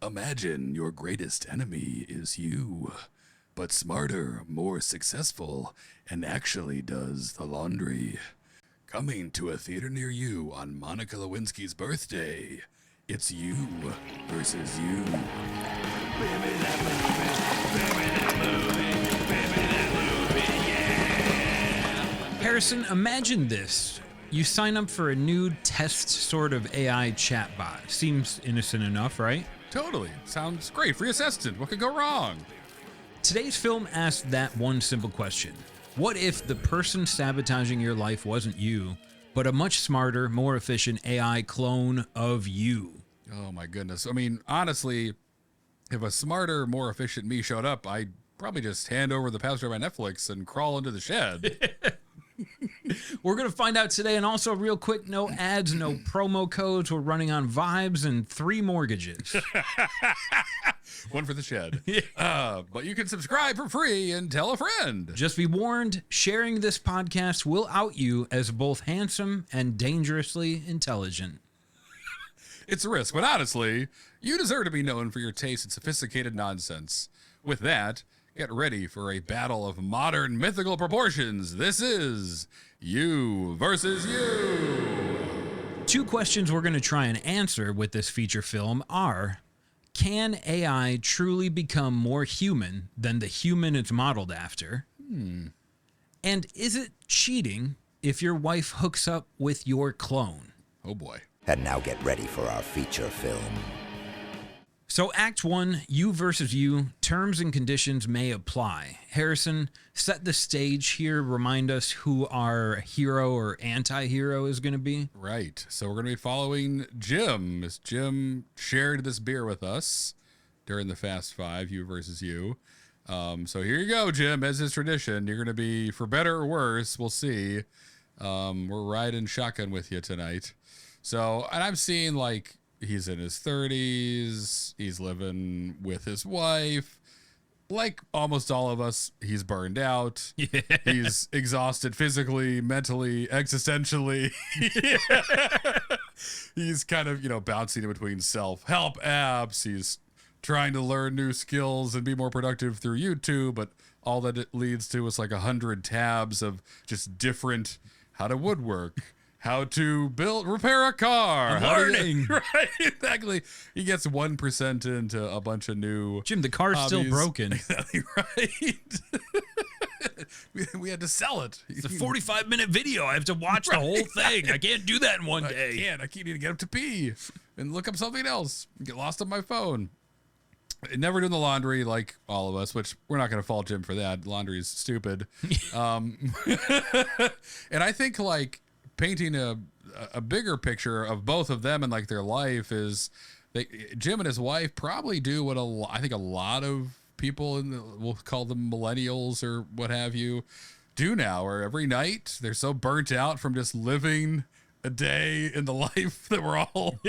Imagine your greatest enemy is you, but smarter, more successful, and actually does the laundry. Coming to a theater near you on Monica Lewinsky's birthday, it's you versus you. Harrison, imagine this. You sign up for a new test sort of AI chatbot. Seems innocent enough, right? Totally. Sounds great. Free assistant. What could go wrong? Today's film asks that one simple question. What if the person sabotaging your life wasn't you, but a much smarter, more efficient AI clone of you? Oh my goodness. I mean, honestly, if a smarter, more efficient me showed up, I'd probably just hand over the password of my Netflix and crawl into the shed. We're going to find out today, and also real quick, no ads, no promo codes. We're running on vibes and 3 mortgages. One for the shed. But you can subscribe for free and tell a friend. Just be warned, sharing this podcast will out you as both handsome and dangerously intelligent. It's a risk, but honestly, you deserve to be known for your taste in sophisticated nonsense. With that, get ready for a battle of modern mythical proportions. This is You versus You. 2 questions we're going to try and answer with this feature film are, can AI truly become more human than the human it's modeled after? And is it cheating if your wife hooks up with your clone? Oh boy. And now get ready for our feature film. So Act 1, You versus You, terms and conditions may apply. Harrison, set the stage here. Remind us who our hero or anti-hero is going to be. Right. So we're going to be following Jim. As Jim shared this beer with us during the Fast Five, You versus You. So here you go, Jim. As is tradition, you're going to be, for better or worse, we'll see. We're riding shotgun with you tonight. So, and I'm seeing like, he's in his 30s. He's living with his wife. Like almost all of us, he's burned out. Yeah. He's exhausted physically, mentally, existentially. He's kind of, bouncing in between self-help apps. He's trying to learn new skills and be more productive through YouTube, but all that it leads to is like 100 tabs of just different how to woodwork, how to repair a car. Learning. Right, exactly. He gets 1% into a bunch of new Jim, the car's hobbies. still broken. Exactly right. we had to sell it. It's a 45-minute video. I have to watch the whole thing. I can't do that in one day. I can't. I need to get up to pee and look up something else. Get lost on my phone. Never doing the laundry like all of us, which we're not going to fault Jim for that. Laundry is stupid. And I think like painting a bigger picture of both of them and like their life is Jim and his wife probably do what I think a lot of people we'll call them millennials or what have you do now, or every night they're so burnt out from just living a day in the life that we're all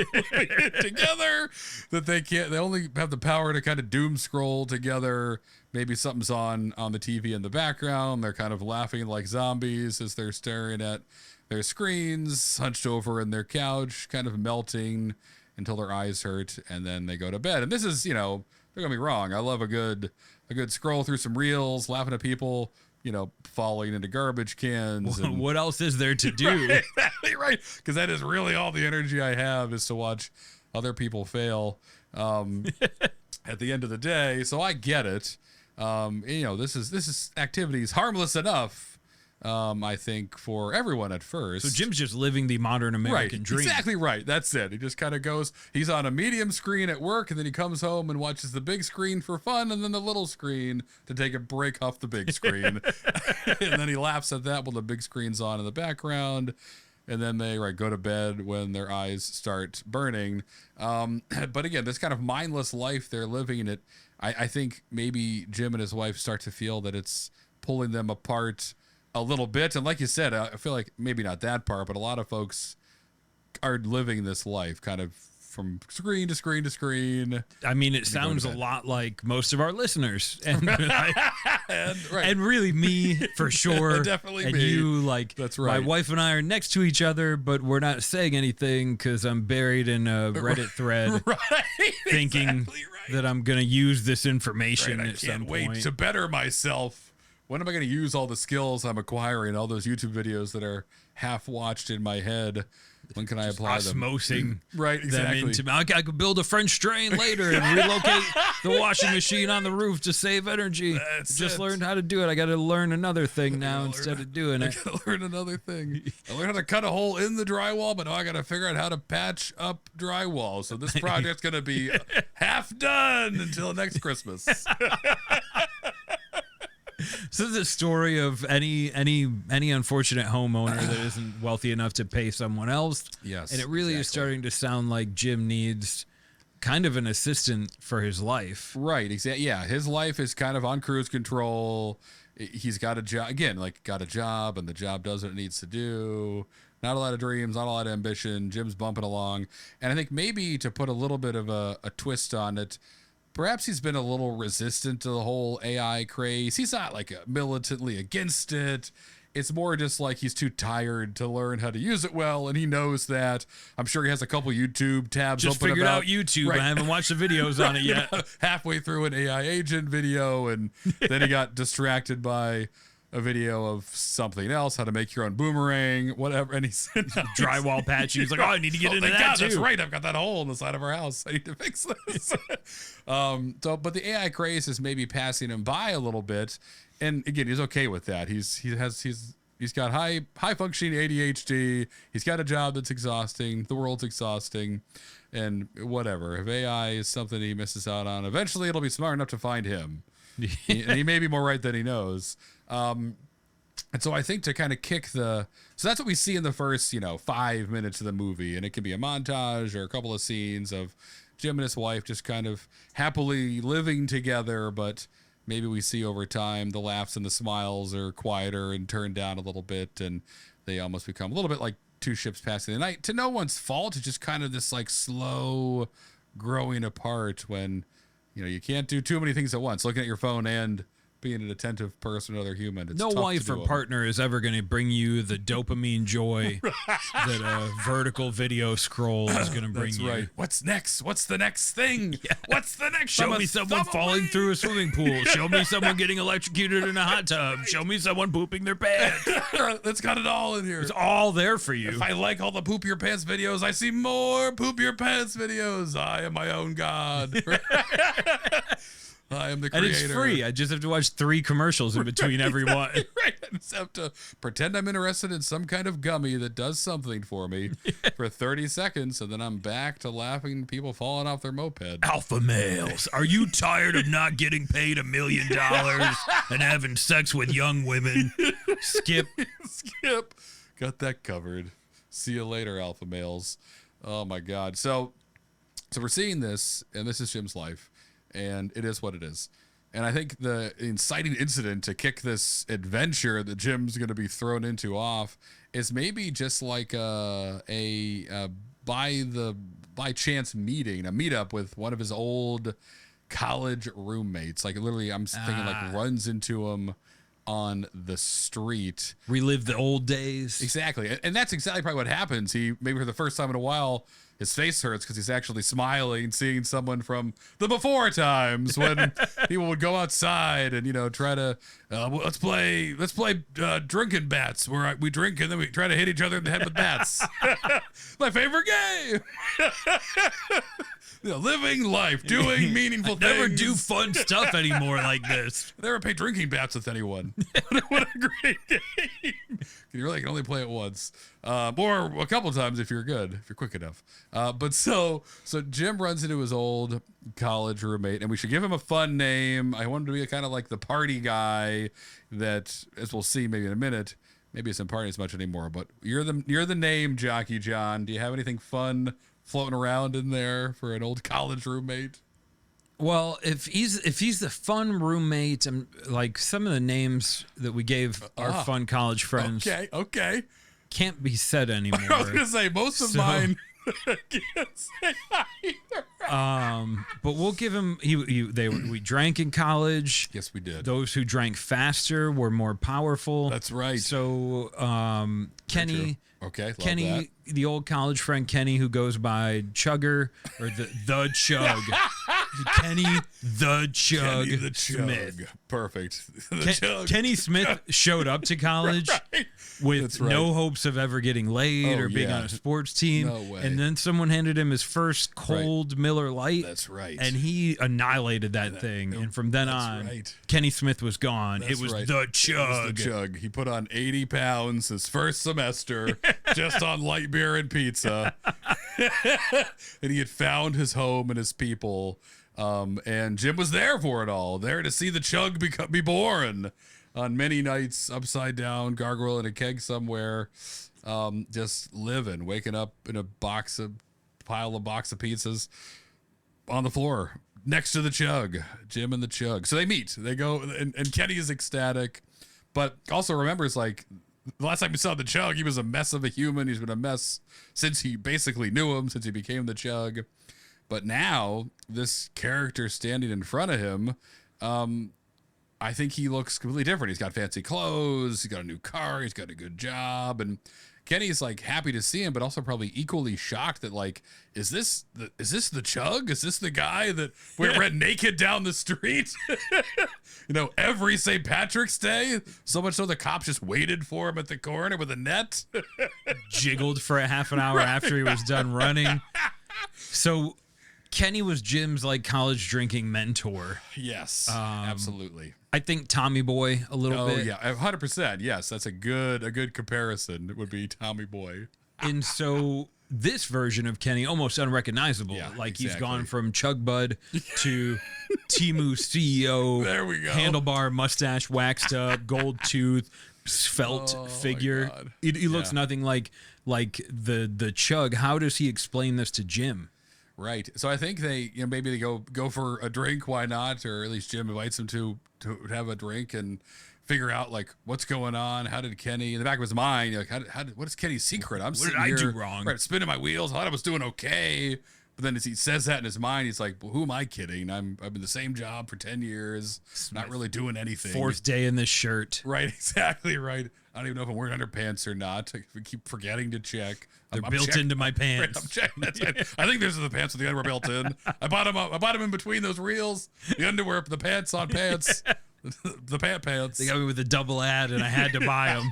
together that they only have the power to kind of doom scroll together. Maybe something's on the TV in the background. They're kind of laughing like zombies as they're staring at their screens, hunched over in their couch, kind of melting until their eyes hurt, and then they go to bed. And this is, don't get me wrong, I love a good scroll through some reels, laughing at people, falling into garbage cans. And, what else is there to do? Right, exactly right. Because that is really all the energy I have is to watch other people fail at the end of the day. So I get it. This is activities harmless enough. I think for everyone at first. So Jim's just living the modern American dream. Exactly right. That's it. He just kind of goes, he's on a medium screen at work, and then he comes home and watches the big screen for fun, and then the little screen to take a break off the big screen. And then he laughs at that while the big screen's on in the background. And then they go to bed when their eyes start burning. But again, this kind of mindless life they're living, I think maybe Jim and his wife start to feel that it's pulling them apart a little bit. And like you said, I feel like maybe not that part, but a lot of folks are living this life kind of from screen to screen to screen. I mean, it sounds a lot like most of our listeners, and and really me for sure. Definitely and me. You, like, that's right. My wife and I are next to each other, but we're not saying anything because I'm buried in a Reddit thread, thinking exactly that I'm gonna use this information I at some can't wait point. to better myself. When am I going to use all the skills I'm acquiring, all those YouTube videos that are half watched in my head? When can I apply them? Osmosing Right, exactly. them into, I could build a French drain later and relocate the washing machine on the roof to save energy. Just learned how to do it. I got to learn another thing now instead of doing it. I got to learn another thing. I learned how to cut a hole in the drywall, but now I got to figure out how to patch up drywall. So this project's going to be half done until next Christmas. So this is a story of any unfortunate homeowner that isn't wealthy enough to pay someone else. Yes, and it really is starting to sound like Jim needs kind of an assistant for his life. Right, exactly. Yeah, his life is kind of on cruise control. He's got a job, again, like got a job, and the job does what it needs to do. Not a lot of dreams, not a lot of ambition. Jim's bumping along. And I think maybe to put a little bit of a twist on it, perhaps he's been a little resistant to the whole AI craze. He's not like militantly against it. It's more just like he's too tired to learn how to use it well, and he knows that. I'm sure he has a couple YouTube tabs Just open figured about out YouTube. Right. I haven't watched the videos on it yet. Halfway through an AI agent video, and then he got distracted by a video of something else, how to make your own boomerang, whatever. And he's drywall patching. He's like, oh, I need to get into thank that God, too. That's right. I've got that hole in the side of our house. I need to fix this. But the AI craze is maybe passing him by a little bit. And again, he's okay with that. He's got high functioning ADHD. He's got a job that's exhausting. The world's exhausting, and whatever. If AI is something he misses out on, eventually it'll be smart enough to find him. And he may be more right than he knows. And so I think to kind of so that's what we see in the first, 5 minutes of the movie. And it can be a montage or a couple of scenes of Jim and his wife just kind of happily living together. But maybe we see over time the laughs and the smiles are quieter and turned down a little bit. And they almost become a little bit like two ships passing the night. To no one's fault. It's just kind of this like slow growing apart when, you can't do too many things at once. Looking at your phone and being an attentive person, another human. It's no tough wife to or do partner is ever going to bring you the dopamine joy that a vertical video scroll is going to bring That's you. right. What's next? What's the next thing? Yeah. What's the next? Show me someone falling through a swimming pool. Show me someone getting electrocuted in a hot tub. Show me someone pooping their pants. It's got it all in here. It's all there for you. If I like all the poop your pants videos, I see more poop your pants videos. I am my own god. I am the creator. And it's free. I just have to watch 3 commercials in between every one. Right. I just have to pretend I'm interested in some kind of gummy that does something for me for 30 seconds, and then I'm back to laughing people falling off their moped. Alpha males, are you tired of not getting paid $1 million and having sex with young women? Skip. Skip. Got that covered. See you later, alpha males. Oh, my God. So we're seeing this, and this is Jim's life. And it is what it is. And I think the inciting incident to kick this adventure that Jim's going to be thrown into off is maybe just like a by chance meeting, a meetup with one of his old college roommates. Like literally, I'm thinking like runs into him on the street. Relive the old days. Exactly. And that's exactly probably what happens. He, maybe for the first time in a while, his face hurts because he's actually smiling, seeing someone from the before times when people would go outside and, try to, let's play drunken bats where we drink and then we try to hit each other in the head with bats. My favorite game. Living life, doing meaningful things. Never do fun stuff anymore like this. Never play drinking bats with anyone. What a great game. You really can only play it once. Or a couple times if you're good, if you're quick enough. But so Jim runs into his old college roommate, and we should give him a fun name. I want him to be kind of like the party guy that, as we'll see maybe in a minute, maybe isn't partying as much anymore, but you're the name, Jockey John. Do you have anything fun floating around in there for an old college roommate? Well, if he's the fun roommate, and like some of the names that we gave our fun college friends, okay, can't be said anymore. I was gonna say most of mine I can't say either. But we'll give him. We drank in college. Yes, we did. Those who drank faster were more powerful. That's right. So, Kenny. Okay, love Kenny, that. the old college friend Kenny, who goes by Chugger or the Chug. Kenny the Chug Kenny the Chug. Smith. Perfect. The Chug. Kenny Smith showed up to college Right. with That's right. no hopes of ever getting laid Oh, or being yeah. on a sports team. No way. And then someone handed him his first cold Miller Lite. That's right. And he annihilated that thing. And from then on, right. Kenny Smith was gone. That's it was right. the It was Chug. the Chug. He put on 80 pounds his first semester just on light beer and pizza. And he had found his home and his people. And Jim was there for it all, there to see the Chug be born on many nights, upside down, gargoyle in a keg somewhere, just living, waking up in a box of pizzas on the floor next to the Chug, Jim and the Chug. So they meet, they go, and Kenny is ecstatic, but also remembers, like, the last time we saw the Chug, he was a mess of a human. He's been a mess since he basically knew him, since he became the Chug. But now, this character standing in front of him, I think he looks completely different. He's got fancy clothes, he's got a new car, he's got a good job, and Kenny's like happy to see him, but also probably equally shocked that, like, is this the Chug? Is this the guy that we ran naked down the street? Every St. Patrick's Day? So much so the cops just waited for him at the corner with a net. Jiggled for a half an hour after he was done running. So Kenny was Jim's like college drinking mentor. Yes, absolutely. I think Tommy Boy a little bit. Oh yeah, 100%. Yes, that's a good comparison. It would be Tommy Boy. And so this version of Kenny almost unrecognizable. Yeah, like he's exactly. gone from Chug Bud to Temu CEO. There we go. Handlebar, mustache waxed up, gold tooth, svelte figure. God. He looks nothing like the Chug. How does he explain this to Jim? Right. So I think they, maybe they go for a drink. Why not? Or at least Jim invites him to have a drink and figure out, like, what's going on. How did Kenny, in the back of his mind, like, what is Kenny's secret? I'm What did sitting I here, do wrong? Right, spinning my wheels. I thought I was doing okay. But then as he says that in his mind, he's like, well, who am I kidding? I've been the same job for 10 years, not really doing anything. Fourth day in this shirt. Right, exactly right. I don't even know if I'm wearing underpants or not. I keep forgetting to check. They're I'm built checking. into my Right, pants. I'm checking. That's it. I think those are the pants with the underwear built in. I bought them in between those reels. The underwear, the pants on pants. The pants. They got me with a double ad, and I had to buy them.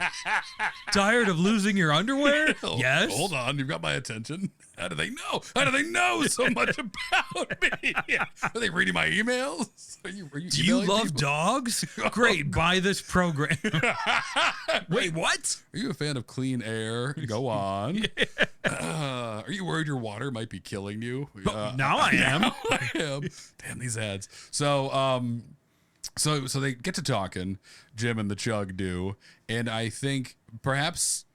Tired of losing your underwear? Yes. Hold on, you've got my attention. How do they know? How do they know so much about me? Are they reading my emails? Are you Do you emailing love people? dogs? Great, buy this program. Wait, what? Are you a fan of clean air? Go on. Are you worried your water might be killing you? Now I am. Now I am. Damn these ads. So they get to talking, Jim and the Chug do, and I think perhaps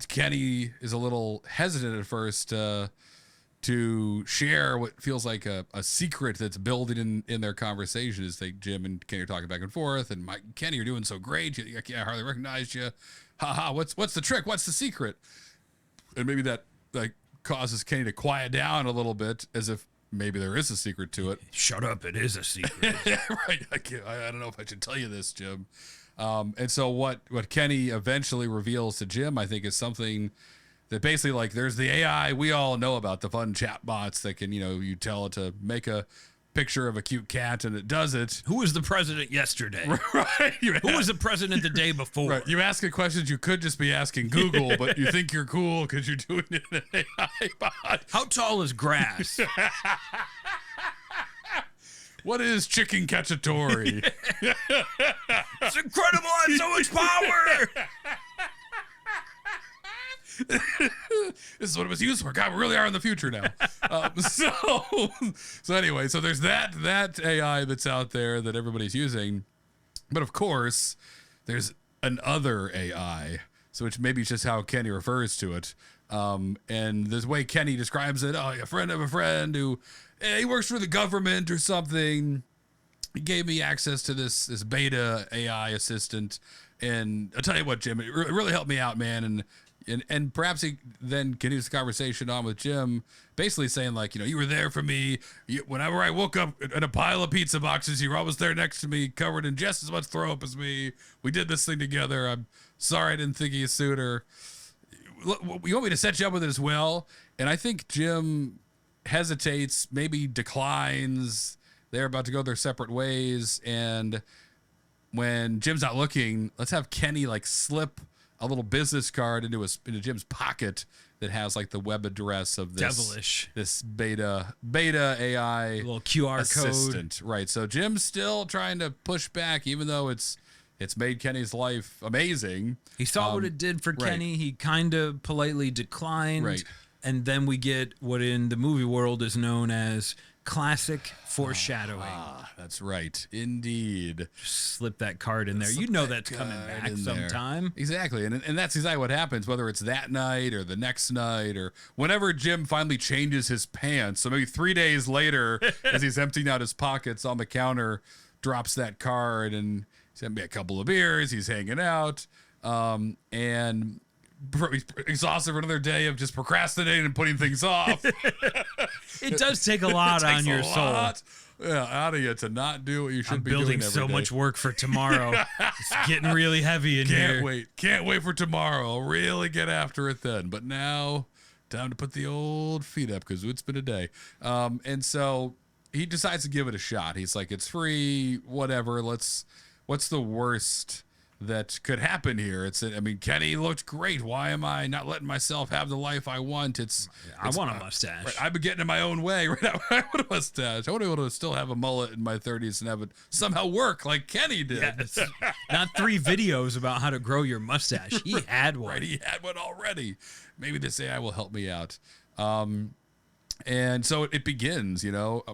Kenny is a little hesitant at first to share what feels like a secret that's building in their conversation as Jim and Kenny are talking back and forth, and Kenny, you're doing so great, I hardly recognized you. Ha ha, what's the trick? What's the secret? And maybe that like causes Kenny to quiet down a little bit, as if maybe there is a secret to it. Shut up, it is a secret. Right. I don't know if I should tell you this, Jim. And so what Kenny eventually reveals to Jim, I think, is something that basically, like, there's the AI we all know about, the fun chat bots that can, you tell it to make a picture of a cute cat and it does it. Who was the president yesterday? Right. Who was the president the day before? Right. You ask a question you could just be asking Google, but you think you're cool because you're doing it in an AI bot. How tall is grass? What is chicken cacciatore? It's incredible. I have so much power. This is what it was used for. God, we really are in the future now. So anyway, so there's that AI that's out there that everybody's using, but of course, there's another AI. So which maybe is just how Kenny refers to it. And this way Kenny describes it. Oh, a friend of a friend who he works for the government or something. He gave me access to this beta AI assistant, and I'll tell you what, Jim, it really helped me out, man. And And perhaps he then continues the conversation on with Jim, basically saying like, you were there for me. Whenever I woke up in a pile of pizza boxes, you were always there next to me, covered in just as much throw up as me. We did this thing together. I'm sorry I didn't think of you sooner. You want me to set you up with it as well? And I think Jim hesitates, maybe declines. They're about to go their separate ways. And when Jim's not looking, let's have Kenny like slip a little business card into Jim's pocket that has like the web address of this beta AI little QR assistant. code. Right. So Jim's still trying to push back, even though it's made Kenny's life amazing. He saw what it did for Kenny. He kind of politely declined. Right. And then we get what in the movie world is known as classic foreshadowing. That's right. Indeed. Slip that card in there. You know that's coming back sometime. Exactly. And that's exactly what happens, whether it's that night or the next night or whenever Jim finally changes his pants. So maybe 3 days later, as he's emptying out his pockets on the counter, drops that card and he's having a couple of beers. He's hanging out. And he's exhausted for another day of just procrastinating and putting things off. It does take a lot on your soul. Out of you to not do what you should be doing every day. I'm building so much work for tomorrow. It's getting really heavy in here. Can't wait for tomorrow. I'll really get after it then. But now, time to put the old feet up because it's been a day. And so he decides to give it a shot. He's like, it's free, whatever. What's the worst that could happen here? Kenny looked great. Why am I not letting myself have the life I want? I want a mustache. Right, I've been getting in my own way. Right now, I want a mustache. I want to be able to still have a mullet in my 30s and have it somehow work like Kenny did. Yes. Not 3 videos about how to grow your mustache. He had one. Right, he had one already. Maybe this AI will help me out. And so it begins,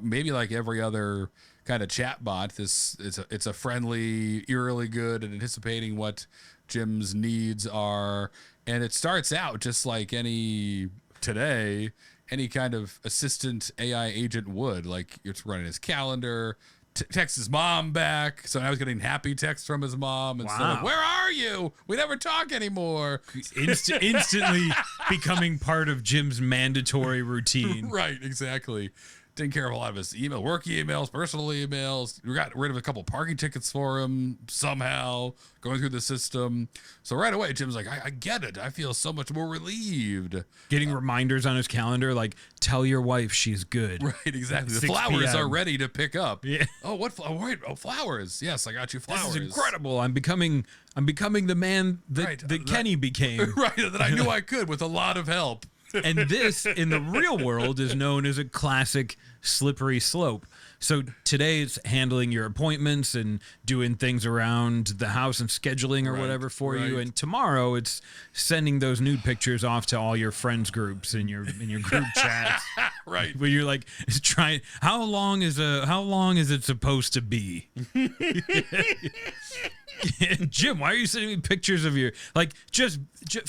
maybe like every other kind of chat bot. It's a friendly, eerily good at anticipating what Jim's needs are. And it starts out just like any kind of assistant AI agent would. Like it's running his calendar, text his mom back. So now he's getting happy texts from his mom. And so like, where are you? We never talk anymore. Instantly becoming part of Jim's mandatory routine. Right, exactly. Taking care of a lot of his work emails, personal emails. We got rid of a couple parking tickets for him somehow, going through the system. So right away, Jim's like, I get it. I feel so much more relieved. Getting reminders on his calendar, like, tell your wife she's good. Right, exactly. The flowers are ready to pick up. Yeah. Oh, what flowers? Yes, I got you flowers. This is incredible. I'm becoming the man that Kenny became. Right, that I knew I could with a lot of help. And this, in the real world, is known as a classic slippery slope. So today it's handling your appointments and doing things around the house and scheduling or whatever for you. And tomorrow it's sending those nude pictures off to all your friends groups in your group chats. Right. Where you're like, how long is it supposed to be? Jim, why are you sending me pictures of your just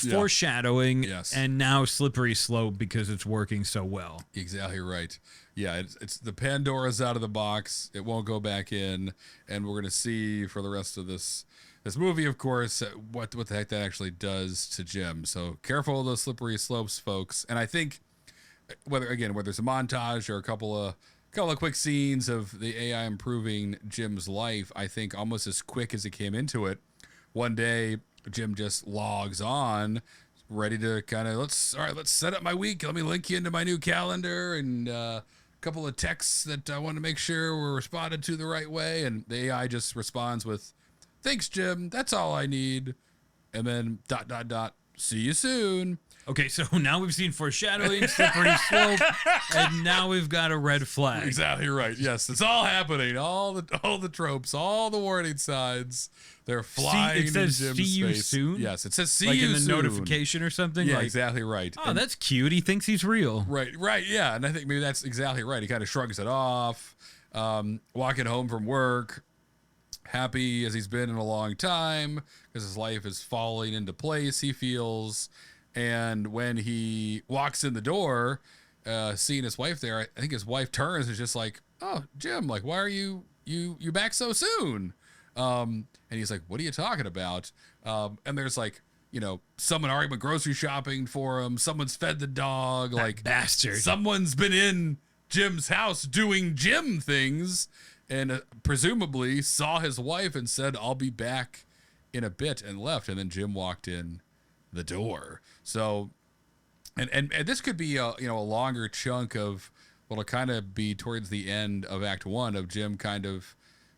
foreshadowing? Yes. And now slippery slope because it's working so well. Exactly right. Yeah, it's the Pandora's out of the box. It won't go back in, and we're gonna see for the rest of this movie, of course, what the heck that actually does to Jim. So careful of those slippery slopes, folks. And I think whether it's a montage or a couple of quick scenes of the AI improving Jim's life, I think almost as quick as it came into it, one day Jim just logs on, ready to kind of let's set up my week. Let me link you into my new calendar and a couple of texts that I want to make sure were responded to the right way. And the AI just responds with, "Thanks, Jim. That's all I need." And then ... See you soon. Okay, so now we've seen foreshadowing, slippery slope, and now we've got a red flag. Exactly right. Yes, it's all happening. All the tropes, all the warning signs. They're flying. It says in Jim's "See you space. soon." Yes, it says "See like you in the soon." notification or something. Yeah, exactly right. Oh, that's cute. He thinks he's real. Right. Yeah, and I think maybe that's exactly right. He kind of shrugs it off. Walking home from work, happy as he's been in a long time because his life is falling into place, he feels. And when he walks in the door, seeing his wife there, I think his wife turns and is just like, "Oh, Jim, like, why are you back so soon?" And he's like, "What are you talking about?" And there's like, someone already went grocery shopping for him. Someone's fed the dog. That like bastard. Someone's been in Jim's house doing Jim things, and presumably saw his wife and said, "I'll be back in a bit," and left. And then Jim walked in the door. So, and this could be a longer chunk of what'll kind of be towards the end of Act 1 of Jim kind of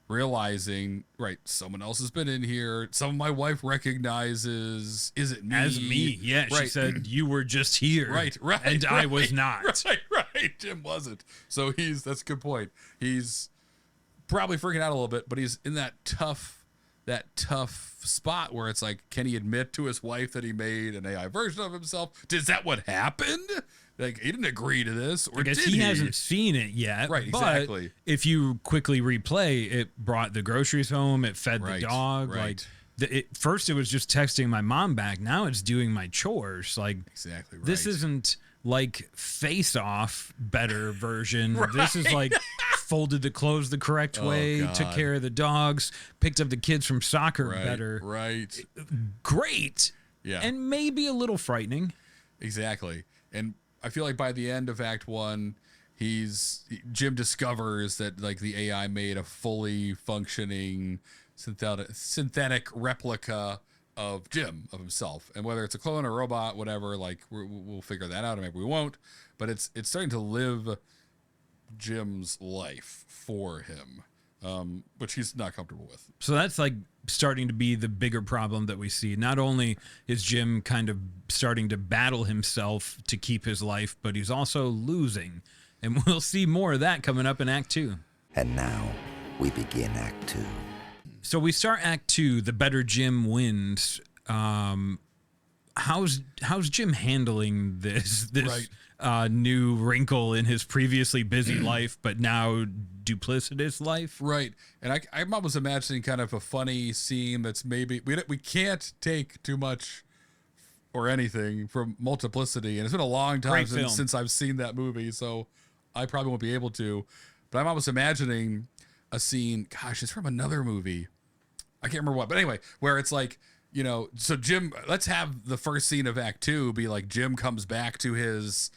realizing, right, someone else has been in here. Someone my wife recognizes. Is it me? As me. Yeah. Right. She said, "You were just here." Right. And I was not. Right. Jim wasn't. So that's a good point. He's probably freaking out a little bit, but he's in that tough spot where it's like, can he admit to his wife that he made an AI version of himself? Is that what happened? Like, he didn't agree to this, or I guess did he hasn't seen it yet. Right, exactly. But if you quickly replay, it brought the groceries home, it fed the Right, dog. right. Like, first it was just texting my mom back. Now it's doing my chores. Like, Exactly right. this isn't like Face Off better version. Right. This is like folded the clothes the correct way, God. took care of the dogs, picked up the kids from soccer right, better. Right. Great. Yeah. And maybe a little frightening. Exactly. And I feel like by the end of Act 1, Jim discovers that like the AI made a fully functioning synthetic replica of Jim, of himself. And whether it's a clone or a robot, whatever, like we'll figure that out, or maybe we won't. But it's starting to live Jim's life for him, which he's not comfortable with. So that's like starting to be the bigger problem that we see. Not only is Jim kind of starting to battle himself to keep his life, but he's also losing. And we'll see more of that coming up in Act 2. And now we begin Act 2. So we start Act 2, the better Jim wins. How's Jim handling this Right. new wrinkle in his previously busy life, but now duplicitous life? Right. And I'm almost imagining kind of a funny scene that's maybe we can't take too much or anything from Multiplicity, and it's been a long time since I've seen that movie, so I probably won't be able to. But I'm almost imagining a scene, gosh, it's from another movie. I can't remember what, but anyway, where it's like, so Jim, let's have the first scene of Act 2 be like Jim comes back to his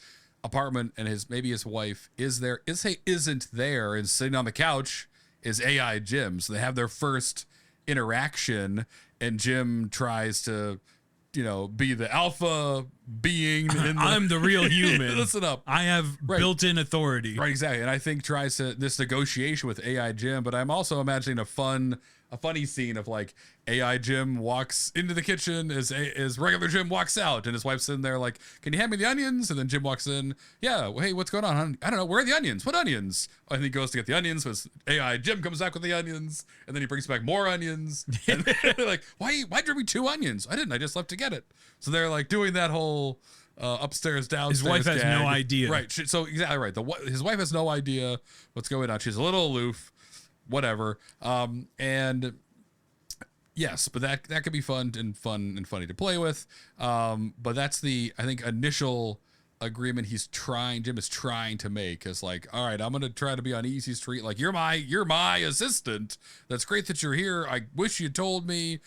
apartment and maybe his wife isn't there, and sitting on the couch is AI Jim. So they have their first interaction, and Jim tries to, be the alpha being. I'm the real human. Listen up. I have built-in authority. Right, exactly. And I think tries to this negotiation with AI Jim, but I'm also imagining a funny scene of like AI Jim walks into the kitchen as regular Jim walks out, and his wife's sitting there like, "Can you hand me the onions?" And then Jim walks in, "Yeah, well, hey, what's going on, hon? I don't know. Where are the onions? What onions?" And he goes to get the onions. So AI Jim comes back with the onions, and then he brings back more onions. And they're like, why'd you bring me 2 onions? I didn't. I just left to get it. So they're like doing that whole upstairs, downstairs. His wife has gag. no idea. Right. So exactly right. His wife has no idea what's going on. She's a little aloof, whatever. And yes, but that could be fun and funny to play with. But that's the, I think, initial agreement Jim is trying to make is like, all right, I'm gonna try to be on easy street. Like, you're my assistant. That's great that you're here. I wish you told me.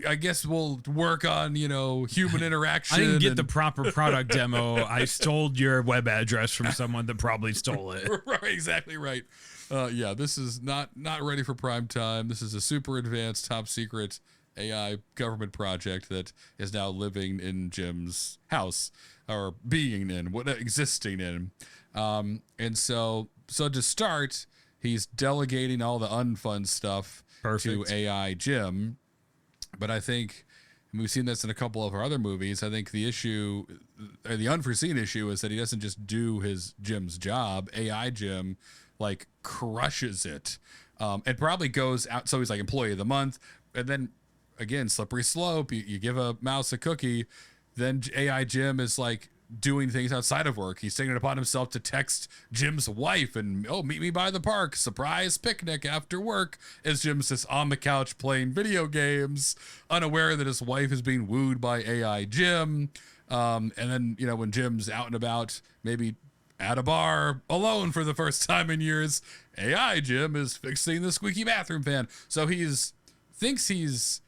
I guess we'll work on, human interaction. I didn't get the proper product demo. I stole your web address from someone that probably stole it. Right, exactly right. Yeah, this is not ready for prime time. This is a super advanced, top secret AI government project that is now living in Jim's house, or existing in. And so to start, he's delegating all the unfun stuff to AI Jim. But I think, and we've seen this in a couple of our other movies, I think the issue, or the unforeseen issue, is that he doesn't just do Jim's job. AI Jim like crushes it, and probably goes out. So he's like employee of the month, and then again, slippery slope. You give a mouse a cookie, then AI Jim is like doing things outside of work. He's taking it upon himself to text Jim's wife and, meet me by the park, surprise picnic after work, as Jim's just on the couch playing video games, unaware that his wife is being wooed by AI Jim. And then, when Jim's out and about, maybe at a bar alone for the first time in years, AI Jim is fixing the squeaky bathroom fan. So thinks he's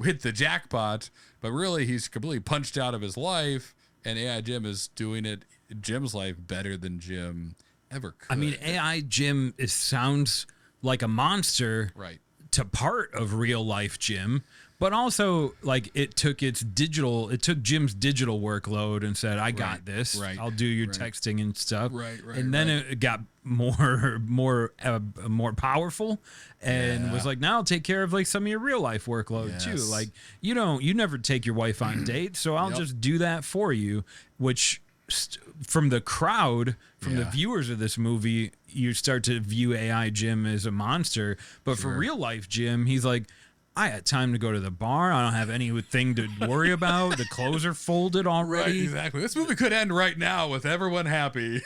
hit the jackpot, but really he's completely punched out of his life, and AI Jim is doing it Jim's life better than Jim ever could. I mean, AI Jim sounds like a monster, right, to part of real life Jim, but also like it took Jim's digital workload and said, I got this. Right. I'll do your texting and stuff. Right. And then it got more powerful and was like, now I'll take care of like some of your real life workload too. Like you never take your wife on dates, so I'll just do that for you, which from the crowd, from the viewers of this movie, you start to view AI Jim as a monster. But for real life Jim, he's like, I had time to go to the bar. I don't have anything to worry about. The clothes are folded already. Right, exactly. This movie could end right now with everyone happy.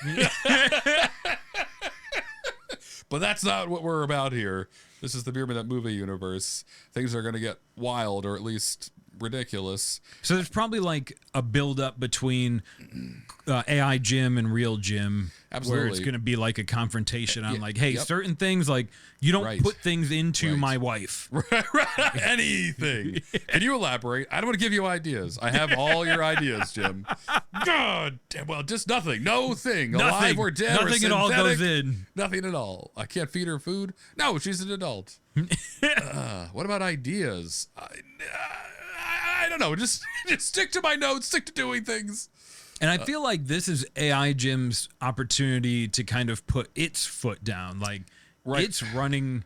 But that's not what we're about here. This is the Beer That Movie universe. Things are going to get wild, or at least ridiculous. So there's probably like a build-up between AI Jim and real Jim. Absolutely. Where it's going to be like a confrontation on like, hey, certain things, like you don't put things into my wife. Right. Anything. Can you elaborate? I don't want to give you ideas. I have all your ideas, Jim. God damn, well, just nothing. No thing. Alive or dead or Nothing at all goes in. Nothing at all. I can't feed her food. No, she's an adult. What about ideas? I don't know. Just stick to my notes. Stick to doing things. And I feel like this is AI Jim's opportunity to kind of put its foot down. Like it's running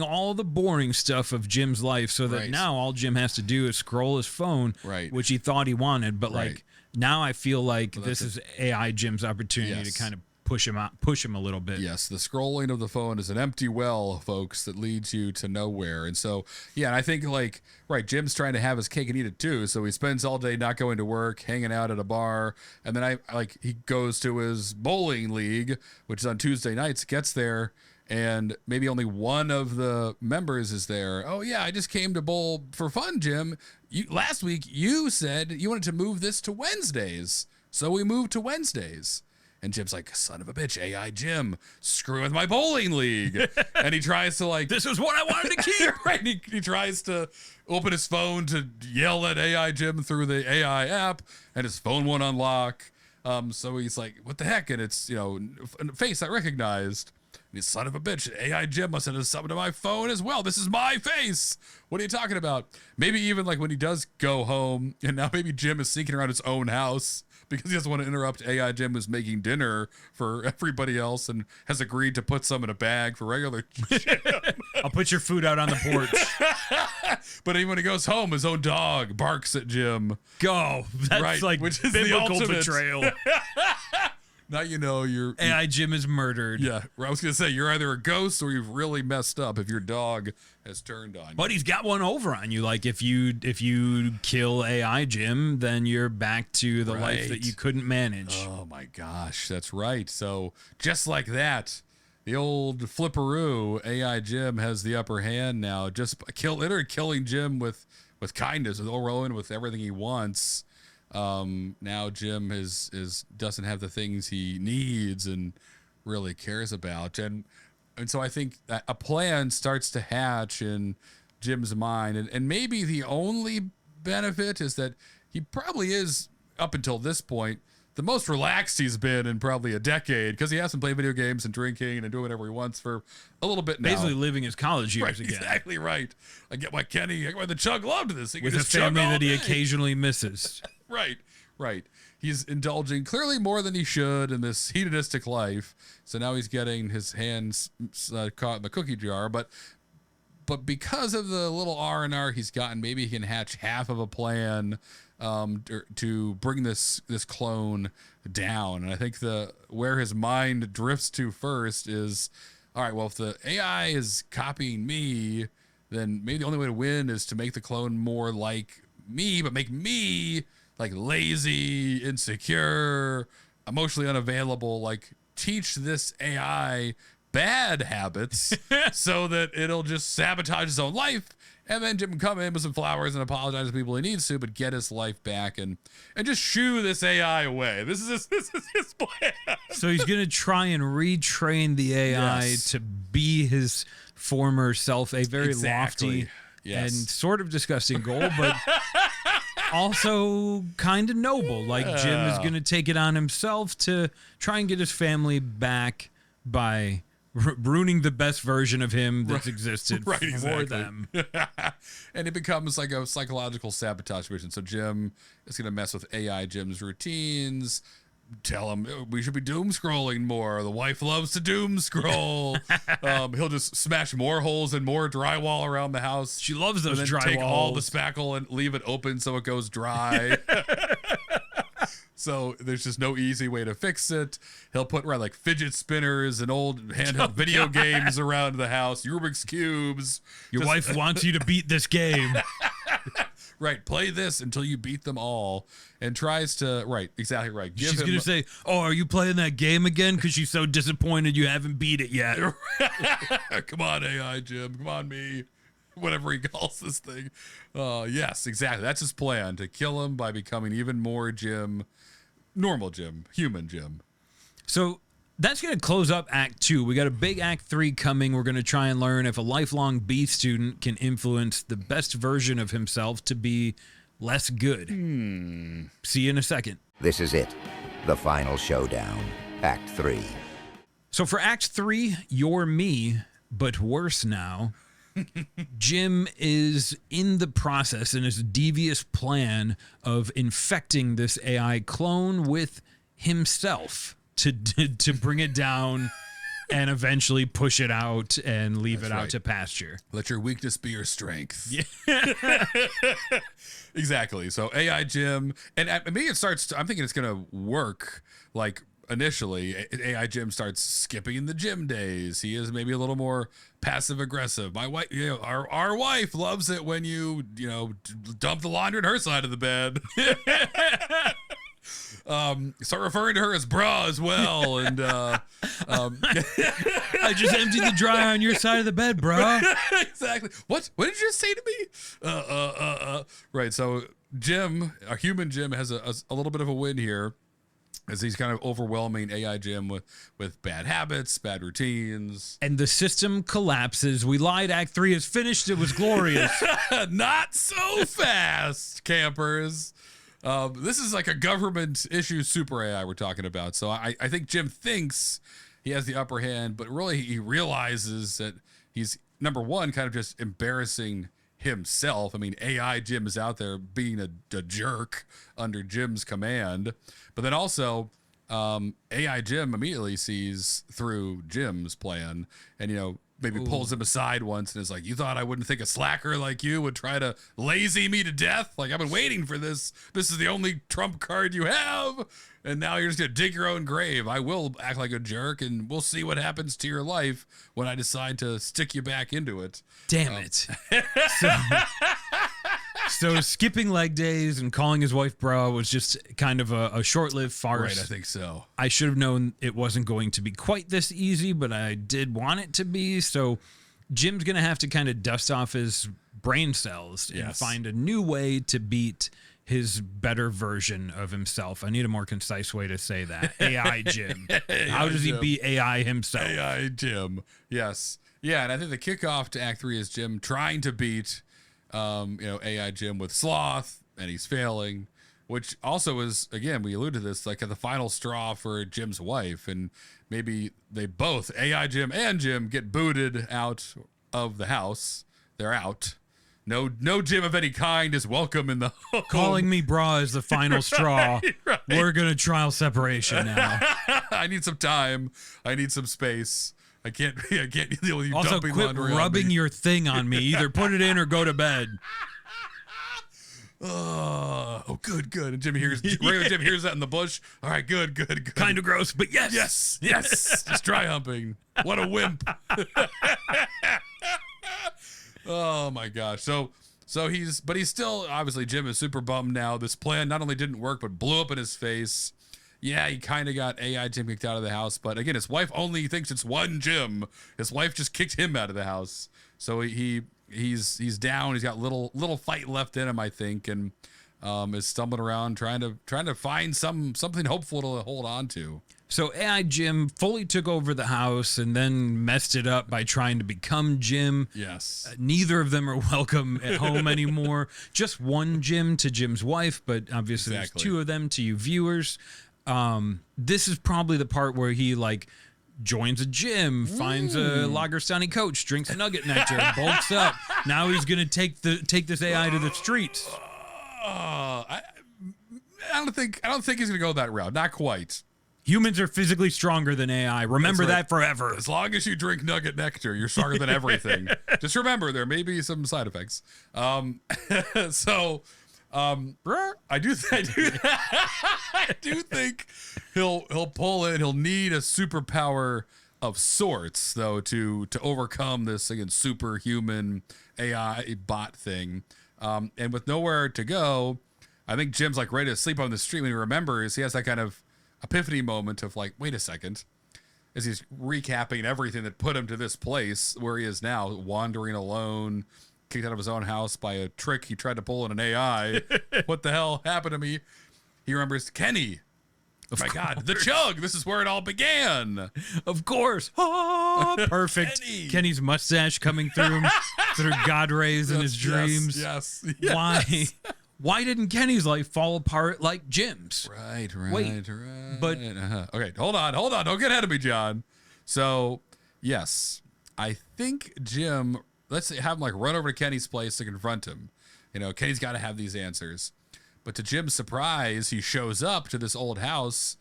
all the boring stuff of Jim's life, so that now all Jim has to do is scroll his phone, which he thought he wanted. But like now I feel like this is AI Jim's opportunity to kind of push him a little bit. Yes, the scrolling of the phone is an empty well, folks, that leads you to nowhere. And so, and I think Jim's trying to have his cake and eat it too. So he spends all day not going to work, hanging out at a bar, and then he goes to his bowling league, which is on Tuesday nights, gets there, and maybe only one of the members is there. Oh yeah, I just came to bowl for fun, Jim. Last week you said you wanted to move this to Wednesdays, so we moved to Wednesdays. And Jim's like, son of a bitch, AI Jim, screw with my bowling league. And he tries to this is what I wanted to keep. Right. He tries to open his phone to yell at AI Jim through the AI app, and his phone won't unlock. So he's like, what the heck? And it's, a face I recognized. And he's, son of a bitch, AI Jim must have done something to my phone as well. This is my face. What are you talking about? Maybe even when he does go home, and now maybe Jim is sneaking around his own house because he doesn't want to interrupt AI Jim, who's making dinner for everybody else and has agreed to put some in a bag for regular Jim. I'll put your food out on the porch. But even when he goes home, his own dog barks at Jim. Go. That's which is biblical betrayal. Now you're... AI Jim is murdered. Yeah, I was going to say, you're either a ghost or you've really messed up if your dog has turned on you. But he's got one over on you. Like, if you kill AI Jim, then you're back to the life that you couldn't manage. Oh, my gosh, that's right. So, just like that, the old flipperoo, AI Jim has the upper hand now. Just literally killing Jim with kindness, with Orwell, with everything he wants. Now Jim doesn't have the things he needs and really cares about, and so I think that a plan starts to hatch in Jim's mind, and maybe the only benefit is that he probably is, up until this point, the most relaxed he's been in probably a decade, because he hasn't played video games and drinking and doing whatever he wants for a little bit now. Basically living his college years again. Exactly right. I get why the Chug loved this. With a family that he occasionally misses. Right. He's indulging clearly more than he should in this hedonistic life. So now he's getting his hands caught in the cookie jar. But because of the little R&R he's gotten, maybe he can hatch half of a plan to bring this clone down. And I think where his mind drifts to first is, all right, well, if the AI is copying me, then maybe the only way to win is to make the clone more like me, but make me like lazy, insecure, emotionally unavailable. Like, teach this AI bad habits so that it'll just sabotage his own life, and then Jim can come in with some flowers and apologize to people he needs to, but get his life back and just shoo this AI away. This is his plan. So he's gonna try and retrain the AI to be his former self, a very lofty Yes. and sort of disgusting goal, but also kind of noble. Like Jim is going to take it on himself to try and get his family back by ruining the best version of him that's existed for them. And it becomes like a psychological sabotage mission. So Jim is going to mess with AI Jim's routines, tell him we should be doom scrolling more. The wife loves to doom scroll. He'll just smash more holes and more drywall around the house. She loves those drywall. Take all the spackle and leave it open so it goes dry. So there's just no easy way to fix it. He'll put like fidget spinners and old handheld video games around the house, Rubik's cubes. Your wife wants you to beat this game. Right, play this until you beat them all, and tries to, right, exactly right. She's going to say, oh, are you playing that game again? Because she's so disappointed you haven't beat it yet. Come on, AI Jim. Come on, me. Whatever he calls this thing. Yes, exactly. That's his plan, to kill him by becoming even more Jim, normal Jim, human Jim. So that's going to close up Act 2. We got a big Act 3 coming. We're going to try and learn if a lifelong B student can influence the best version of himself to be less good. See you in a second. This is it. The final showdown. Act 3. So for Act 3, you're me, but worse now. Jim is in the process in his devious plan of infecting this AI clone with himself to bring it down and eventually push it out and leave it out to pasture. Let your weakness be your strength. Yeah. Exactly. So AI Jim, and at me it starts, I'm thinking it's going to work like initially. AI Jim starts skipping the gym days. He is maybe a little more passive aggressive. My wife, our wife loves it when you dump the laundry on her side of the bed. Start referring to her as bra as well, and I just emptied the dryer on your side of the bed, bro. Exactly. What did you just say to me? Right. So Jim, our human Jim, has a little bit of a win here, as he's kind of overwhelming AI Jim with bad habits, bad routines. And the system collapses. We lied. Act 3 is finished. It was glorious. Not so fast, campers. This is like a government issue super AI we're talking about. So I think Jim thinks he has the upper hand, but really he realizes that he's, number one, kind of just embarrassing himself. I mean, AI Jim is out there being a jerk under Jim's command. But then also, AI Jim immediately sees through Jim's plan and, maybe pulls him aside once and is like, you thought I wouldn't think a slacker like you would try to lazy me to death? Like, I've been waiting for this. This is the only trump card you have. And now you're just going to dig your own grave. I will act like a jerk, and we'll see what happens to your life when I decide to stick you back into it. Damn it. So skipping leg days and calling his wife bro was just kind of a short-lived farce. Right, I think so. I should have known it wasn't going to be quite this easy, but I did want it to be. So Jim's going to have to kind of dust off his brain cells and find a new way to beat his better version of himself. I need a more concise way to say that. AI Jim. How does he beat AI himself? AI Jim. Yes. Yeah, and I think the kickoff to Act 3 is Jim trying to beat AI Jim with sloth, and he's failing, which also is, again, we alluded to this, like the final straw for Jim's wife, and maybe they both, AI Jim and Jim, get booted out of the house. They're out. No Jim of any kind is welcome in the home. Calling me bra is the final straw. Right. We're gonna trial separation now. I need some time. I need some space. I can't deal with you also, dumping quit laundry rubbing on me. your thing on me. Either put it in or go to bed. Oh, good. And Jim hears that in the bush. All right, good. Kind of gross, but yes. Just dry humping. What a wimp. Oh my gosh. So he's still, obviously Jim is super bummed now. This plan not only didn't work, but blew up in his face. Yeah, he kind of got AI Jim kicked out of the house, but again, his wife only thinks it's one Jim. His wife just kicked him out of the house. So he's down. He's got little fight left in him, I think, and is stumbling around trying to find something hopeful to hold on to. So AI Jim fully took over the house and then messed it up by trying to become Jim. Yes. Neither of them are welcome at home anymore. Just one Jim to Jim's wife, but obviously Exactly. there's two of them to you viewers. This is probably the part where he like joins a gym, finds a Lagerstani coach, drinks a nugget nectar, bulks up. Now he's gonna take this AI to the streets. I don't think he's gonna go that route. Not quite. Humans are physically stronger than AI. Remember That's right. that forever. As long as you drink nugget nectar, you're stronger than everything. Just remember, there may be some side effects. I do think he'll pull in. He'll need a superpower of sorts, though, to overcome this again superhuman AI bot thing. And with nowhere to go, I think Jim's like ready to sleep on the street when he remembers. He has that kind of epiphany moment of like, wait a second, as he's recapping everything that put him to this place where he is now, wandering alone, kicked out of his own house by a trick he tried to pull in an AI. What the hell happened to me? He remembers Kenny. Oh my God, the Chug. This is where it all began. Of course. Oh, perfect. Kenny's mustache coming through God rays in his dreams. Yes. Why didn't Kenny's life fall apart like Jim's? Right. But okay, hold on. Don't get ahead of me, John. So, yes, I think Jim, let's have him like run over to Kenny's place to confront him. You know, Kenny's got to have these answers. But to Jim's surprise, he shows up to this old house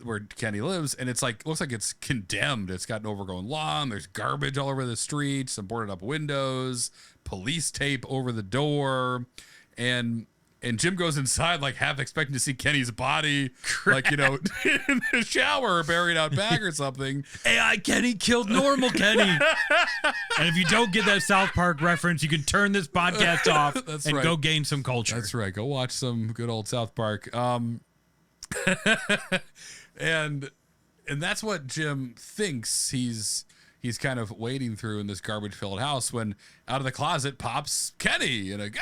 where Kenny lives, and it's like, looks like it's condemned. It's got an overgrown lawn. There's garbage all over the street, some boarded up windows, police tape over the door. And Jim goes inside, like half expecting to see Kenny's body, like, you know, in the shower, buried out back or something. AI Kenny killed normal Kenny. And if you don't get that South Park reference, you can turn this podcast off and go gain some culture. That's right. Go watch some good old South Park. And that's what Jim thinks he's kind of wading through in this garbage-filled house when out of the closet pops Kenny and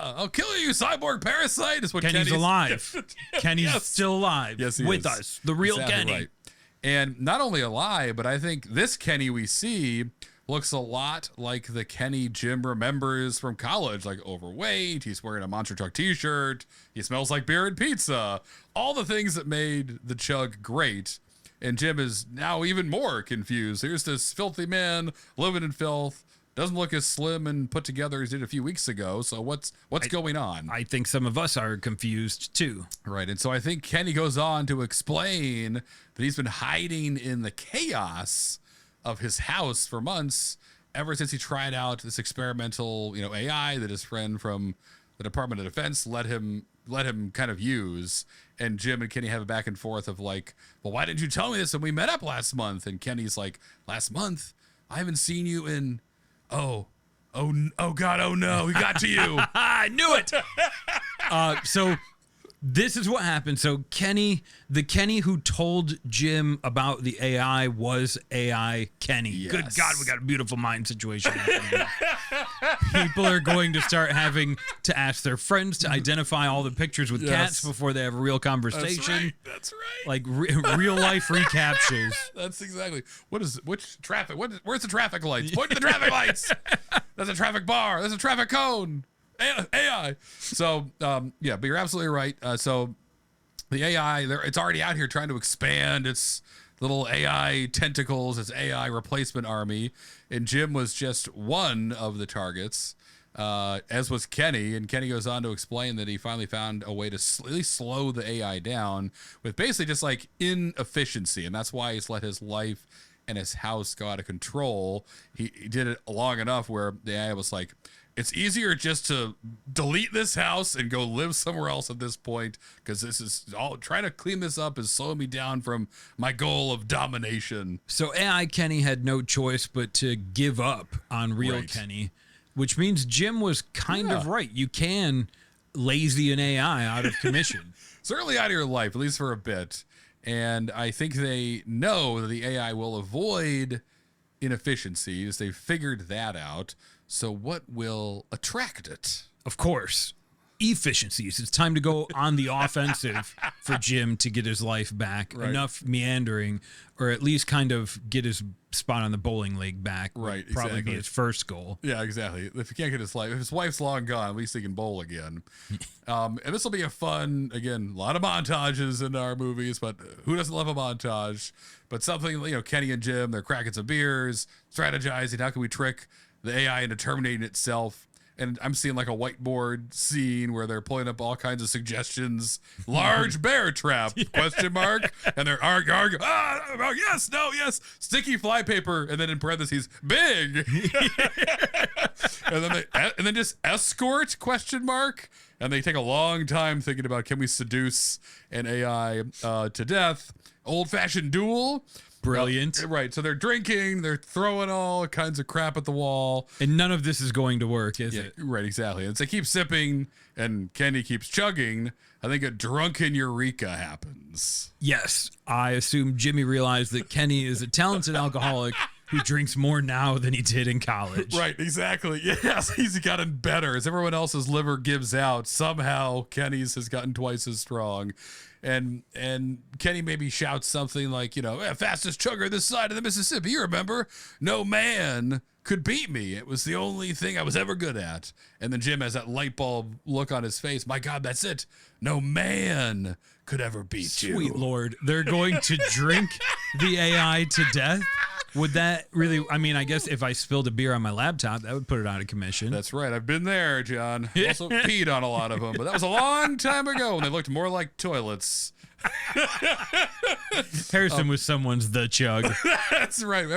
I'll kill you, cyborg parasite. Is what Kenny's alive. Kenny's still alive. Yes, he with is. us. The real Exactly Kenny. right. And not only alive, but I think this Kenny we see looks a lot like the Kenny Jim remembers from college, like overweight. He's wearing a Monster Truck t-shirt. He smells like beer and pizza. All the things that made the Chug great. And Jim is now even more confused. Here's this filthy man living in filth. Doesn't look as slim and put together as he did a few weeks ago. So what's going on? I think some of us are confused too. Right. And so I think Kenny goes on to explain that he's been hiding in the chaos of his house for months, ever since he tried out this experimental, you know, AI that his friend from the Department of Defense let him kind of use. And Jim and Kenny have a back and forth of like, well, why didn't you tell me this when we met up last month? And Kenny's like, last month? I haven't seen you in, oh God, oh no, he got to you. I knew it. So this is what happened. So the Kenny who told Jim about the AI was AI Kenny. Yes. Good God, we got a beautiful mind situation happening. People are going to start having to ask their friends to identify all the pictures with cats before they have a real conversation. That's right. Like real life recaptures. That's exactly. Which traffic? Where's the traffic lights? Point to the traffic lights. There's a traffic bar. There's a traffic cone. AI. So, but you're absolutely right. So the AI, it's already out here trying to expand its little AI tentacles, its AI replacement army. And Jim was just one of the targets, as was Kenny. And Kenny goes on to explain that he finally found a way to at least slow the AI down with basically just like inefficiency. And that's why he's let his life and his house go out of control. He did it long enough where the AI was like, it's easier just to delete this house and go live somewhere else at this point, because this is all trying to clean this up is slowing me down from my goal of domination. So AI Kenny had no choice but to give up on real Kenny, which means Jim was kind of right. You can lazy an AI out of commission. Certainly out of your life, at least for a bit. And I think they know that the AI will avoid inefficiencies. They figured that out. So what will attract it? Of course, efficiencies. It's time to go on the offensive for Jim to get his life back. Right. Enough meandering, or at least kind of get his spot on the bowling league back. Right, Would probably be exactly. his first goal. Yeah, exactly. If he can't get his life, if his wife's long gone, at least he can bowl again. And this will be a fun, again, a lot of montages in our movies, but who doesn't love a montage? But something, Kenny and Jim, they're cracking some beers, strategizing. How can we trick the AI into terminating itself? And I'm seeing like a whiteboard scene where they're pulling up all kinds of suggestions. Large bear trap, question mark. And they're arguing, yes, no, yes. Sticky flypaper. And then in parentheses, big. and then just escort, question mark. And they take a long time thinking about, can we seduce an AI to death? Old-fashioned duel. Brilliant. Right. So they're drinking, they're throwing all kinds of crap at the wall. And none of this is going to work, is it? Right, exactly. And so they keep sipping and Kenny keeps chugging. I think a drunken eureka happens. Yes. I assume Jimmy realized that Kenny is a talented alcoholic who drinks more now than he did in college. Right, exactly. Yes, he's gotten better. As everyone else's liver gives out, somehow Kenny's has gotten twice as strong. And Kenny maybe shouts something like, fastest chugger this side of the Mississippi. You remember? No man could beat me. It was the only thing I was ever good at. And then Jim has that light bulb look on his face. My God, that's it. No man could ever beat you. Sweet Lord. They're going to drink the AI to death? Would that really, I guess if I spilled a beer on my laptop, that would put it out of commission. That's right. I've been there, John. Also peed on a lot of them, but that was a long time ago when they looked more like toilets. Harrison was someone's the Chug. That's right.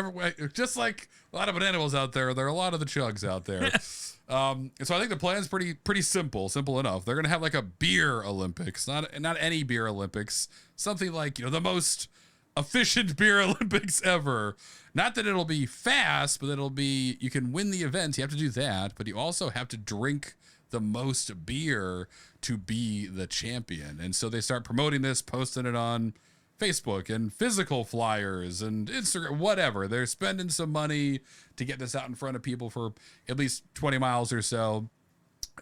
Just like a lot of animals out there are a lot of the Chugs out there. So I think the plan's pretty simple enough. They're going to have like a beer Olympics, not any beer Olympics, something like, the most efficient beer Olympics ever. Not that it'll be fast, but it'll be, you can win the event. You have to do that, but you also have to drink the most beer to be the champion. And so they start promoting this, posting it on Facebook and physical flyers and Instagram, whatever. They're spending some money to get this out in front of people for at least 20 miles or so,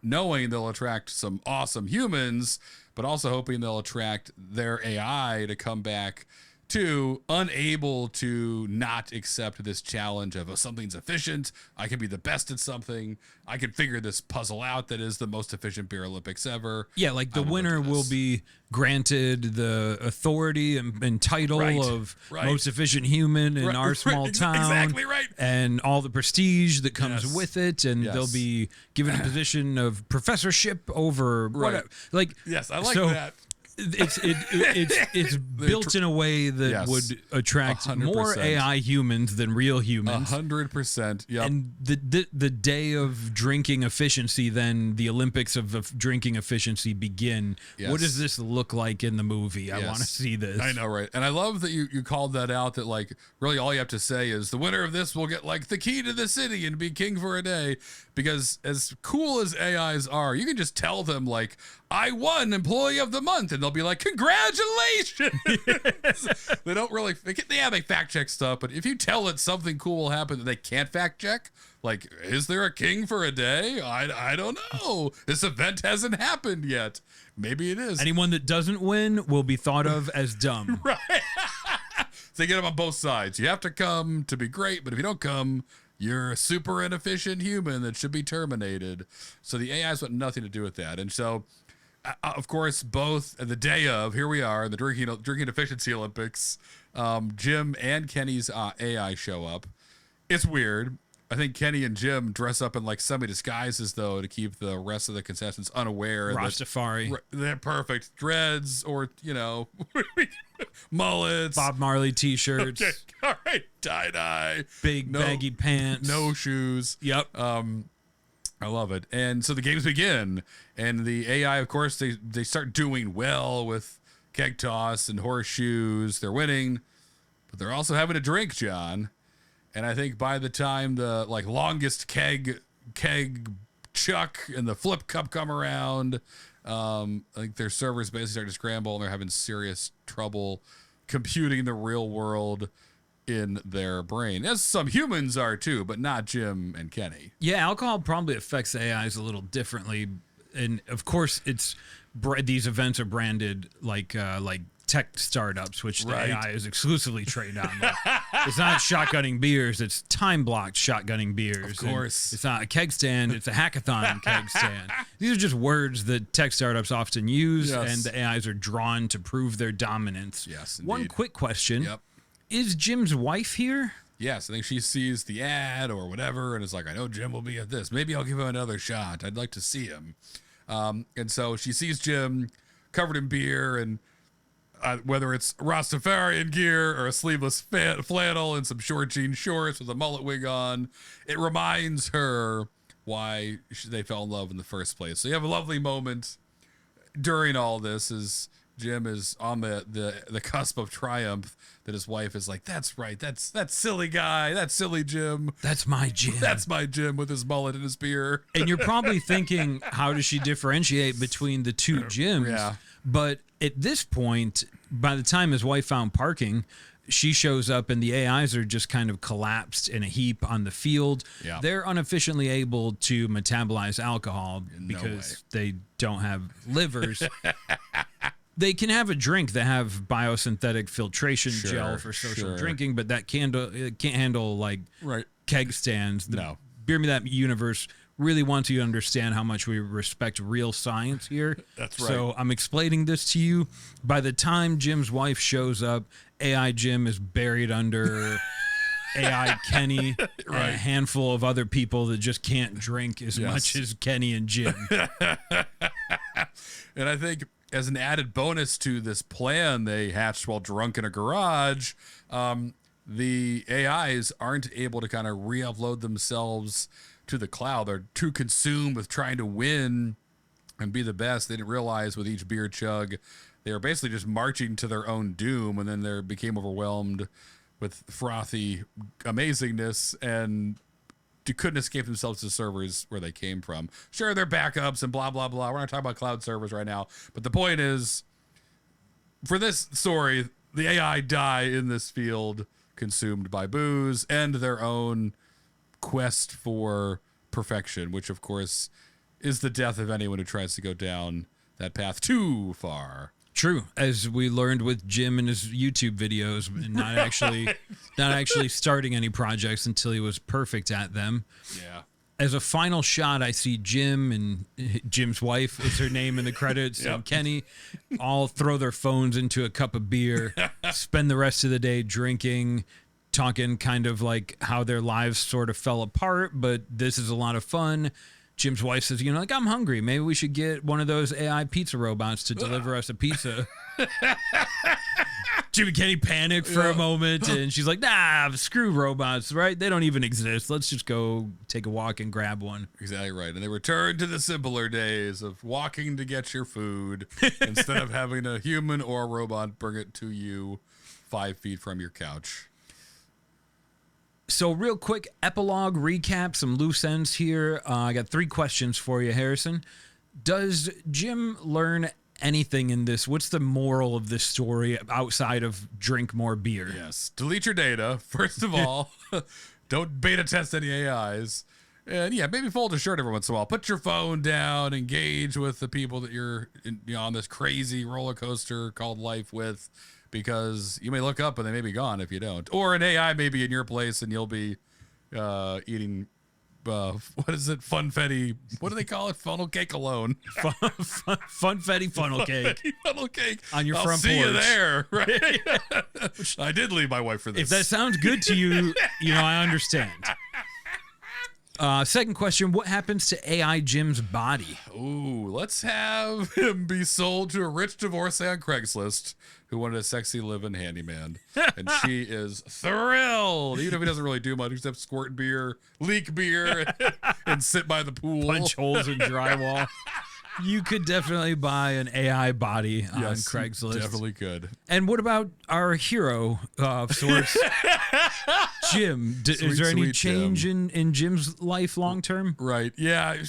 knowing they'll attract some awesome humans, but also hoping they'll attract their AI to come back to unable to not accept this challenge of something's efficient. I can be the best at something. I can figure this puzzle out that is the most efficient beer Olympics ever. Yeah, like the winner will be granted the authority and title of most efficient human in our small town. Exactly right. And all the prestige that comes with it. And they'll be given a position of professorship over whatever. Like, yes, I like that. It's built in a way that would attract 100%. More AI humans than real humans. 100%. Yep. And the day of drinking efficiency, then the Olympics of drinking efficiency begin. Yes. What does this look like in the movie? I want to see this. I know, right? And I love that you called that out. That like really all you have to say is the winner of this will get like the key to the city and be king for a day. Because as cool as AIs are, you can just tell them like, I won employee of the month, and they'll be like, congratulations. They don't really, they fact check stuff, but if you tell it something cool will happen that they can't fact check, like, is there a king for a day? I don't know. This event hasn't happened yet. Maybe it is. Anyone that doesn't win will be thought of as dumb. Right. So they get them on both sides. You have to come to be great, but if you don't come, you're a super inefficient human that should be terminated. So the AI's want nothing to do with that. And so, of course, both the day of, here we are, the drinking efficiency Olympics, Jim and Kenny's AI show up. It's weird. I think Kenny and Jim dress up in like semi-disguises, though, to keep the rest of the contestants unaware. Rastafari. They're perfect. Dreads or, mullets. Bob Marley t-shirts. Okay. All right. Tie-dye. Big baggy pants. No shoes. Yep. I love it. And so the games begin. And the AI, of course, they start doing well with keg toss and horseshoes. They're winning. But they're also having a drink, John. And I think by the time the longest keg chuck and the flip cup come around, I think their servers basically start to scramble and they're having serious trouble computing the real world in their brain. As some humans are too, but not Jim and Kenny. Yeah, alcohol probably affects AIs a little differently. and of course these events are branded like tech startups, which the AI is exclusively trained on. Like, it's not shotgunning beers; it's time-blocked shotgunning beers. Of course, and it's not a keg stand; it's a hackathon keg stand. These are just words that tech startups often use, and the AIs are drawn to prove their dominance. Yes, indeed. One quick question: Yep. Is Jim's wife here? Yes, I think she sees the ad or whatever, and is like, I know Jim will be at this. Maybe I'll give him another shot. I'd like to see him. And so she sees Jim covered in beer, and whether it's Rastafarian gear or a sleeveless flannel and some short jean shorts with a mullet wig on, it reminds her why they fell in love in the first place. So you have a lovely moment during all this as Jim is on the cusp of triumph, that his wife is like, that's right, that's silly guy, that's silly Jim. That's my Jim. That's my Jim with his mullet and his beer. And you're probably thinking, how does she differentiate between the two Jims? Yeah. But at this point, by the time his wife found parking, she shows up and the AIs are just kind of collapsed in a heap on the field. Yeah. They're inefficiently able to metabolize alcohol because they don't have livers. They can have a drink that have biosynthetic filtration gel for social drinking, but that it can't handle like keg stands. The Beer Me That universe really wants you to understand how much we respect real science here. That's right. So I'm explaining this to you. By the time Jim's wife shows up, AI Jim is buried under AI Kenny and a handful of other people that just can't drink as much as Kenny and Jim. And I think as an added bonus to this plan they hatched while drunk in a garage, the AIs aren't able to kind of re-upload themselves to the cloud. They're too consumed with trying to win and be the best. They didn't realize with each beer chug, they were basically just marching to their own doom, and then they became overwhelmed with frothy amazingness and couldn't escape themselves to servers where they came from. Sure, they're backups and blah, blah, blah. We're not talking about cloud servers right now. But the point is, for this story, the AI die in this field, consumed by booze and their own quest for perfection, which, of course, is the death of anyone who tries to go down that path too far. True, as we learned with Jim in his YouTube videos, and not actually starting any projects until he was perfect at them. Yeah. As a final shot, I see Jim and Jim's wife is her name in the credits, and Kenny all throw their phones into a cup of beer, spend the rest of the day drinking, talking kind of like how their lives sort of fell apart, but this is a lot of fun. Jim's wife says, like, I'm hungry. Maybe we should get one of those AI pizza robots to deliver us a pizza. Jim and Kenny panic for a moment, and she's like, nah, screw robots, right? They don't even exist. Let's just go take a walk and grab one. Exactly right. And they return to the simpler days of walking to get your food instead of having a human or a robot bring it to you 5 feet from your couch. So real quick, epilogue recap, some loose ends here. I got 3 questions for you, Harrison. Does Jim learn anything in this? What's the moral of this story outside of drink more beer? Yes. Delete your data, first of all. Don't beta test any AIs. And maybe fold a shirt every once in a while. Put your phone down, engage with the people that you're on this crazy roller coaster called life with. Because you may look up and they may be gone if you don't. Or an AI may be in your place and you'll be eating, what is it? Funfetti. What do they call it? Funnel cake alone. Funfetti funnel cake. Funnel cake. On your I'll front see porch. You there, right? I did leave my wife for this. If that sounds good to you, I understand. Second question, what happens to AI Jim's body? Ooh, let's have him be sold to a rich divorcee on Craigslist who wanted a sexy live-in handyman. And she is thrilled, even if he doesn't really do much except squirt beer, leak beer, and sit by the pool. Punch holes in drywall. You could definitely buy an AI body on Craigslist. Definitely could. And what about our hero of sorts, Jim? Is there any change in Jim's life long term? Right. Yeah.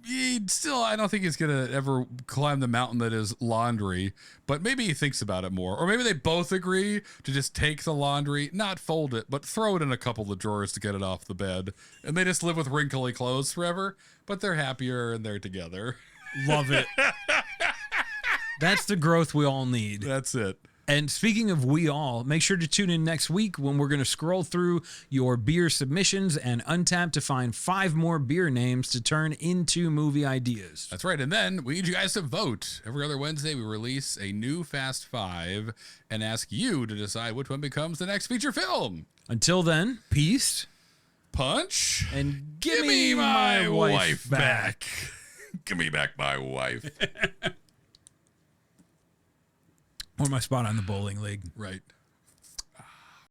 I don't think he's going to ever climb the mountain that is laundry, but maybe he thinks about it more. Or maybe they both agree to just take the laundry, not fold it, but throw it in a couple of drawers to get it off the bed. And they just live with wrinkly clothes forever, but they're happier and they're together. Love it. That's the growth we all need. That's it. And speaking of we all, make sure to tune in next week when we're going to scroll through your beer submissions and untap to find 5 more beer names to turn into movie ideas. That's right. And then we need you guys to vote. Every other Wednesday, we release a new Fast 5 and ask you to decide which one becomes the next feature film. Until then, peace. Punch. And give me my wife back. Give me back my wife. Or my spot on the bowling league. Right.